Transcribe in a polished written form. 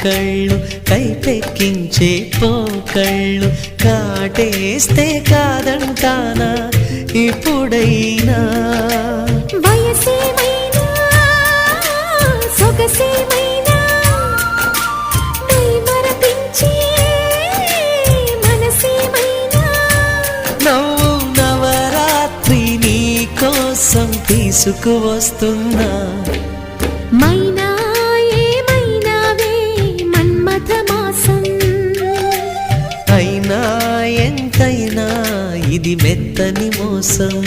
కళ్ళు కైపెక్కించే పోకళ్ళు కాటేస్తే కాదంటానా ఇప్పుడైనా వయసేమైనా సొగసేమైనా మరపించే మనసేమైనా నవ్వు నవరాత్రి నీ కోసం తీసుకువస్తున్నా మైనా ఏమైనావే మన్మథ మాసం అయినా ఎంతైనా ఇది మెత్తని మోసం